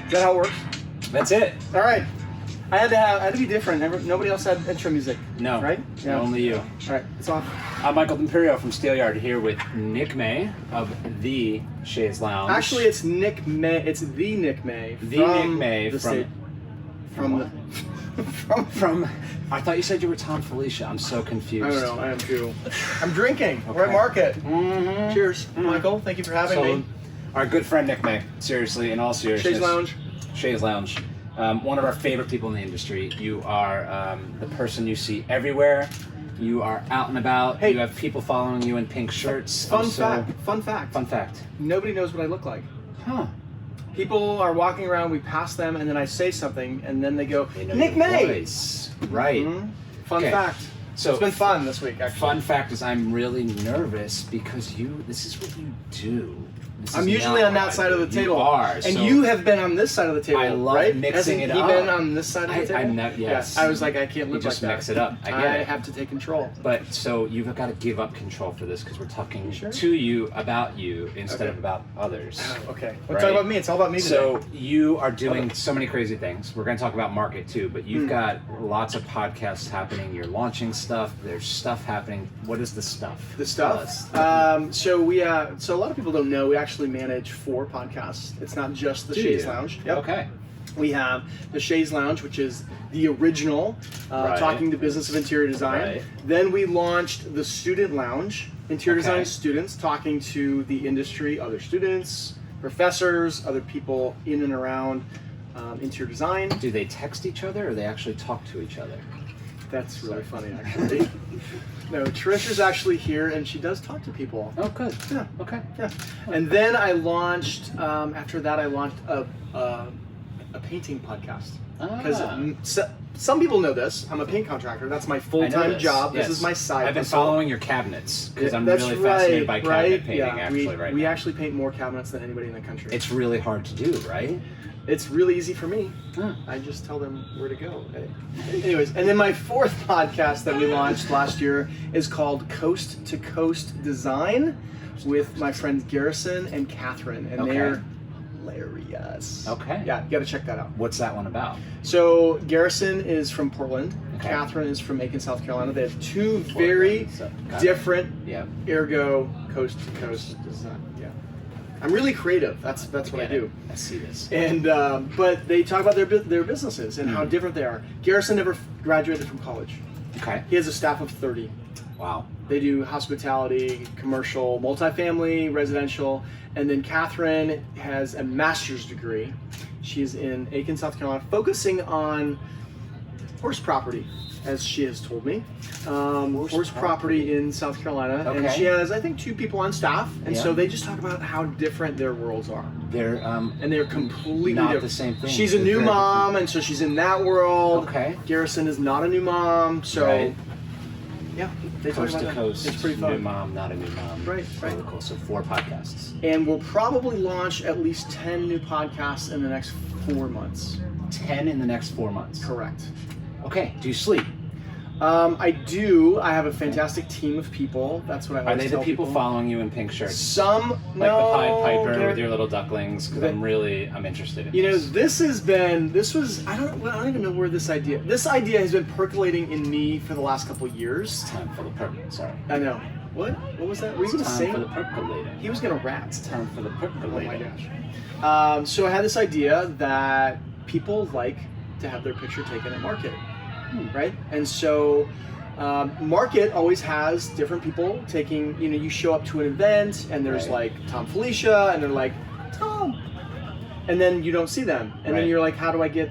Is that how it works? That's it. All right. I had to be different. Nobody else had intro music. No. Right? Yeah. Only you. All right. It's off. I'm Michael D'Imperio from Steelyard here with Nick May of the Shays Lounge. Actually, it's Nick May. It's the Nick May. Nick May from. I thought you said you were Tom Felicia. I'm so confused. I don't know. I am too. I'm drinking. Okay. We're at Market. Mm-hmm. Cheers, Michael. Thank you for having me. Our good friend Nick May. Seriously, in all seriousness. Shays Lounge. Shays Lounge. One of our favorite people in the industry. You are the person you see everywhere. You are out and about. Hey. You have people following you in pink shirts. Fun fact. Fun fact. Nobody knows what I look like. Huh. People are walking around, we pass them, and then I say something, and then they go, They know Nick your May! voice. Right. Mm-hmm. Fun Okay. fact. So it's been fun this week, actually. Fun fact is I'm really nervous because this is what you do. I'm usually on that side of the table. You are. And so you have been on this side of the table, I love right? mixing it Hasn't up. he been on this side of the table? Yes. Yeah. I was like, I can't You live just like that. mix it up. I get I it. have to take control. But so you've got to give up control for this because we're talking Sure. to you about you instead Okay. of about others. Oh, okay. Well, Right. talk about me. It's all about me today. So you are doing so many crazy things. We're going to talk about market too, but you've got lots of podcasts happening. You're launching stuff. There's stuff happening. What is the stuff? The stuff. So a lot of people don't know we actually manage 4 podcasts. It's not just the Do Shays you? Lounge. Yep. Okay. We have the Shays Lounge, which is the original, Right. talking to business of interior design. Right. Then we launched the Student Lounge, interior Okay. design students talking to the industry, other students, professors, other people in and around interior design. Do they text each other or they actually talk to each other? That's really funny, actually. No, Trisha's actually here, and she does talk to people. Oh, good. Yeah. Okay. Yeah. And then I launched, after that, I launched a painting podcast. Because some people know this. I'm a paint contractor. That's my I know full-time this, job. yes. This is my side I've been hustle. following your cabinets because I'm That's really fascinated by cabinet painting Yeah, actually right we now. actually paint more cabinets than anybody in the country. It's really hard to do, right? It's really easy for me. Huh. I just tell them where to go. Anyways, and then my 4th podcast that we launched last year is called Coast to Coast Design with my friends Garrison and Catherine, and they're hilarious. Okay. Yeah, you got to check that out. What's that one about? So Garrison is from Portland. Okay. Catherine is from Aiken, South Carolina. They have 2 very Got it. different Yeah. ergo coast to coast design. Yeah, I'm really creative. That's what I get do. it. I see this. And but they talk about their businesses and how different they are. Garrison never graduated from college. Okay. He has a staff of 30. Wow. They do hospitality, commercial, multifamily, residential, and then Catherine has a master's degree. She's in Aiken, South Carolina, focusing on horse property, as she has told me. Horse property in South Carolina. And Okay. she has, I think, 2 people on staff. And Yeah. so they just talk about how different their worlds are. They're And they're completely not different. the same thing. She's a They're new very mom, and so she's in that world. Okay. Garrison is not a new mom, so Right. yeah, they talk coast about to that. coast. It's pretty fun. New mom, not a new mom. Right, right. Really cool. So 4 podcasts. And we'll probably launch at least 10 new podcasts in the next 4 months. 10 in the next 4 months. Correct. Okay. Do you sleep? I do. I have a fantastic team of people. That's what I Are always they the tell people following you in pink shirts? Some, Like no. the Pied Piper they're- with your little ducklings? Because I'm interested in You know, this. I don't even know where this idea has been percolating in me for the last couple years. It's time for the percolator. Sorry. I know. What was that? Were you It's going to time sing? for the percolator. He was going to rap. It's time for the Oh percolator. my gosh. So I had this idea that people like to have their picture taken at Market, right? And so Market always has different people taking, you show up to an event and there's Right. like Tom Felicia and they're like, Tom. And then you don't see them. And Right. then you're like, how do I get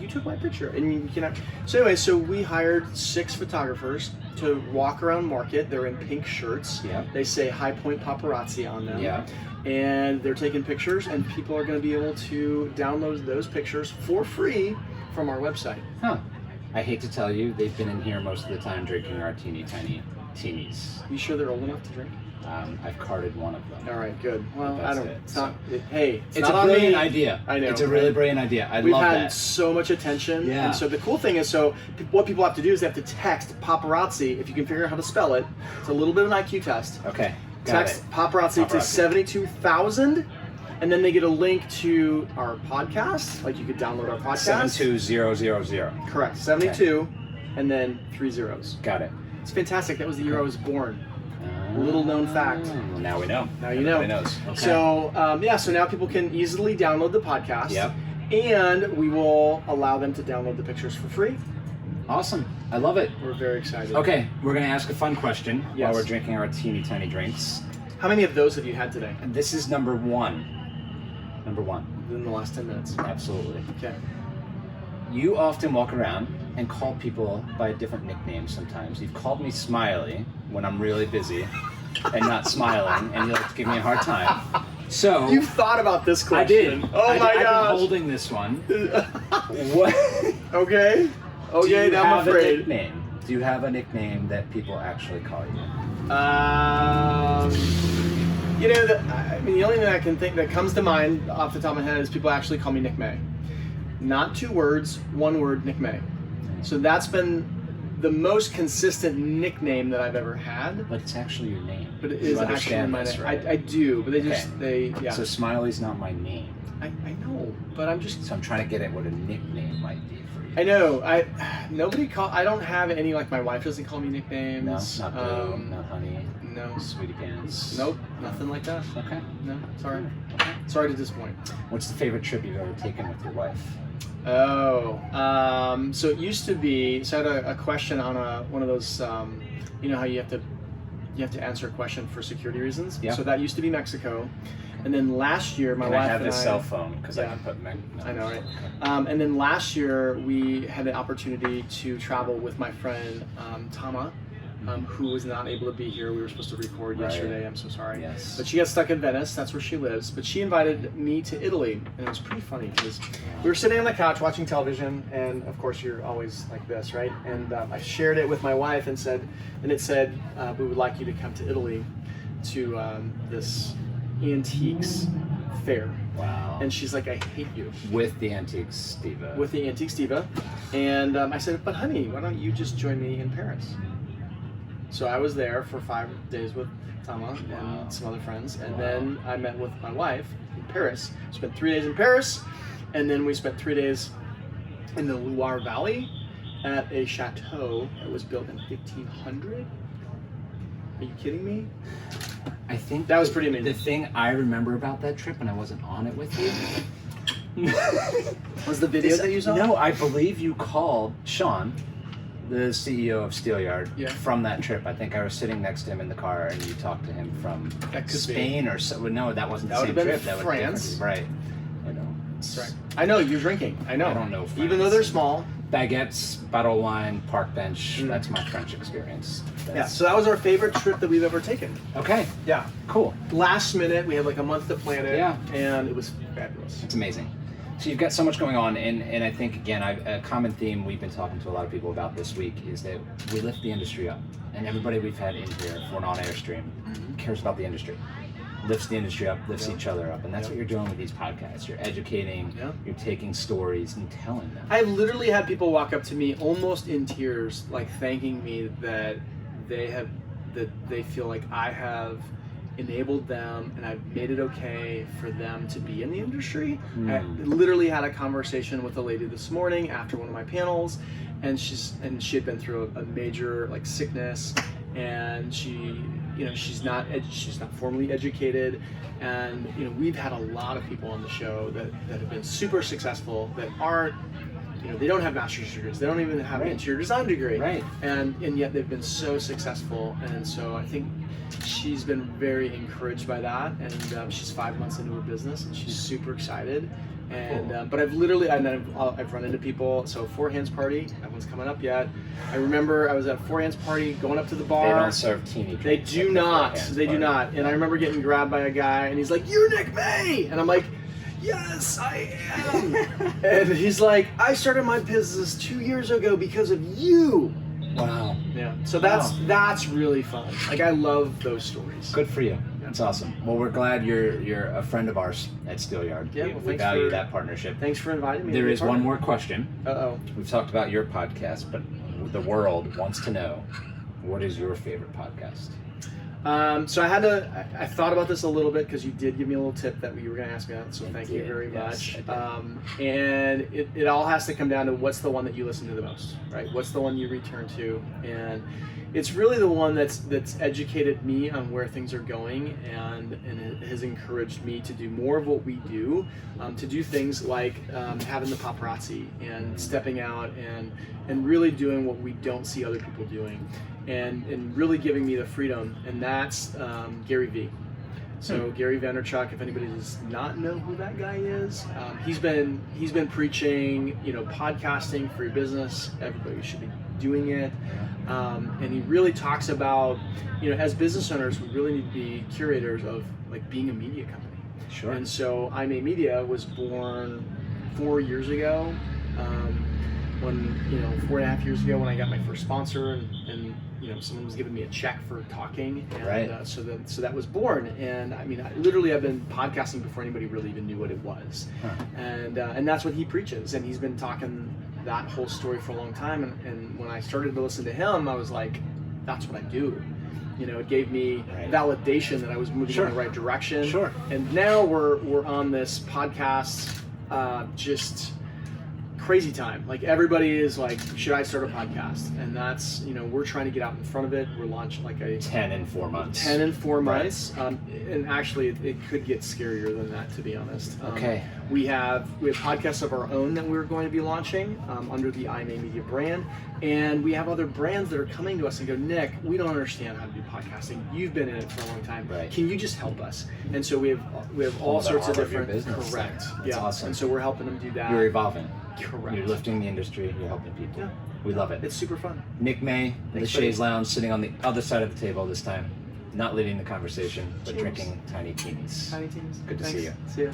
you took my picture. And you cannot. So anyway, so we hired 6 photographers to walk around Market. They're in pink shirts. Yeah. They say High Point Paparazzi on them. Yeah. And they're taking pictures, and people are going to be able to download those pictures for free from our website. Huh. I hate to tell you, they've been in here most of the time drinking our teeny tiny teenies. You sure they're old enough to drink? I've carded one of them. All right, good. Well, That's I don't. it. It's not. Hey, It's not a on brilliant me. idea. I know. It's a really brilliant idea. I We've love had that. so much attention. Yeah. And so the cool thing is, what people have to do is they have to text paparazzi. If you can figure out how to spell it, it's a little bit of an IQ test. Okay. Got Text it. paparazzi to Paparazzi. 72,000, And then they get a link to our podcast. Like you could download our podcast. 72000. Correct. 72, and then 3 zeros. Got it. It's fantastic. That was the year I was born. Little known fact. Well, now we know. Now you know. Everybody knows. Okay. So so now people can easily download the podcast. Yep. And we will allow them to download the pictures for free. Awesome. I love it. We're very excited. Okay, we're going to ask a fun question Yes. while we're drinking our teeny tiny drinks. How many of those have you had today? And this is number one. Number one. In the last 10 minutes. Absolutely. Okay. You often walk around and call people by different nicknames sometimes. You've called me Smiley when I'm really busy and not smiling, and you like to give me a hard time. So You've thought about this question. I did. Oh my I've gosh. been holding this one. What? Okay. Do Okay, you now I'm have a afraid. nickname? Do you have a nickname that people actually call you? You know, the only thing I can think that comes to mind off the top of my head is people actually call me Nick May. Not 2 words, 1 word, Nick May. So that's been the most consistent nickname that I've ever had. But it's actually your name. But it You is actually understand my this, name. right? I do, but Okay. yeah. So Smiley's not my name. I know, but I'm just. So I'm trying to get at what a nickname might be for you. I know. I don't have any. Like my wife doesn't call me nicknames. No, not Blue, not Honey, No. Sweetie Pants. Nope. Nothing like that. Okay. No. Sorry. Okay. Sorry to disappoint. What's the favorite trip you've ever taken with your wife? Oh. So it used to be. So I had a question on one of those. You know how you have to answer a question for security reasons. Yeah. So that used to be Mexico, and then last year my Can wife I have and this cell phone because I Yeah. can put no, I know, right? okay. And then last year we had the opportunity to travel with my friend Tama, who was not able to be here. We were supposed to record Right. yesterday. I'm so sorry. Yes. But she got stuck in Venice. That's where she lives. But she invited me to Italy, and it was pretty funny because we were sitting on the couch watching television, and of course you're always like this, right? And I shared it with my wife and it said, we would like you to come to Italy to this antiques fair. Wow. And she's like, I hate you. With the Antiques Diva. With the Antiques Diva. And I said, but honey, why don't you just join me in Paris? So I was there for 5 days with Tama Wow. and some other friends. And Wow. then I met with my wife in Paris. Spent 3 days in Paris. And then we spent 3 days in the Loire Valley at a chateau that was built in 1500. Are you kidding me? I think That was pretty amazing. The thing I remember about that trip, and I wasn't on it with you, Was the video that you saw? No, I believe you called Sean, the CEO of Steelyard, Yeah. from that trip. I think I was sitting next to him in the car, and you talked to him from That could Spain or so. No, that wasn't That the same would've been trip. That France. was right. You know, That's right. I know, you're drinking. I know. I don't know Even France. though they're small. Baguettes, bottle of wine, park bench. Mm. That's my French experience. Yeah, so that was our favorite trip that we've ever taken. Okay, Yeah. cool. Last minute, we had like a month to plan it. Yeah. And it was fabulous. It's amazing. So you've got so much going on, and I think, again, a common theme we've been talking to a lot of people about this week is that we lift the industry up. And everybody we've had in here for an on-air stream cares about the industry. Lifts the industry up, lifts Yeah. each other up. And that's Yeah. what you're doing with these podcasts. You're educating, Yeah. you're taking stories and telling them. I've literally had people walk up to me almost in tears, like thanking me that they feel like I have enabled them and I've made it okay for them to be in the industry. I literally had a conversation with a lady this morning after one of my panels, and she had been through a major like sickness, and she's not formally educated, and we've had a lot of people on the show that have been super successful that aren't, they don't have master's degrees, they don't even have an Right. interior design degree, Right. and yet they've been so successful. And so I think she's been very encouraged by that, and she's 5 months into her business, and she's super excited. And Cool. but I've run into people. So Four Hands Party, that one's coming up yet. I remember I was at Four Hands Party, going up to the bar. They don't serve teeny drinks. They at do the not. Four Hands They do Party. not. And I remember getting grabbed by a guy, and he's like, "You're Nick May," and I'm like, "Yes, I am." And he's like, "I started my business 2 years ago because of you." Wow. Yeah. So that's really fun. Like, I love those stories. Good for you. That's awesome. Well, we're glad you're a friend of ours at Steelyard. Yeah, we, well, we thanks value for- that partnership. Thanks for inviting me. There to be is part one of it. more question. Uh-oh. We've talked about your podcast, but the world wants to know, what is your favorite podcast? So I thought about this a little bit because you did give me a little tip that you were going to ask me that. So thank you very much. And it all has to come down to what's the one that you listen to the most, right? What's the one you return to? And it's really the one that's educated me on where things are going, and it has encouraged me to do more of what we do, to do things like having the paparazzi and stepping out and really doing what we don't see other people doing, and really giving me the freedom, and that's Gary V. So Gary Vaynerchuk, if anybody does not know who that guy is, he's been preaching, podcasting for your business. Everybody should be doing it. And he really talks about, as business owners, we really need to be curators of like being a media company. Sure. And so I May Media was born 4 years ago. When 4.5 years ago, when I got my first sponsor, and someone was giving me a check for talking, and right. So that was born. And I mean, I've been podcasting before anybody really even knew what it was. And that's what he preaches, and he's been talking that whole story for a long time. And when I started to listen to him, I was like, that's what I do. It gave me validation that I was moving in the right direction. Sure. And now we're on this podcast, just crazy time. Like, everybody is like, should I start a podcast? And that's, we're trying to get out in front of it. We're launching like a 10 in 4 months. 10 in 4 months. And actually it could get scarier than that, to be honest. Okay. We have podcasts of our own that we're going to be launching under the I May Media brand. And we have other brands that are coming to us and go, Nick, we don't understand how to do podcasting. You've been in it for a long time. Right. Can you just help us? And so we have all sorts of different. Business. Correct. That's awesome. And so we're helping them do that. You're evolving. Correct. You're lifting the industry. You're helping people. Yeah. We love it. It's super fun. Nick May, the Thanks, Shays buddy. Lounge, sitting on the other side of the table this time, not leading the conversation, but Cheers. drinking tiny teenies. Tiny teams. Good to Thanks. see you. See ya.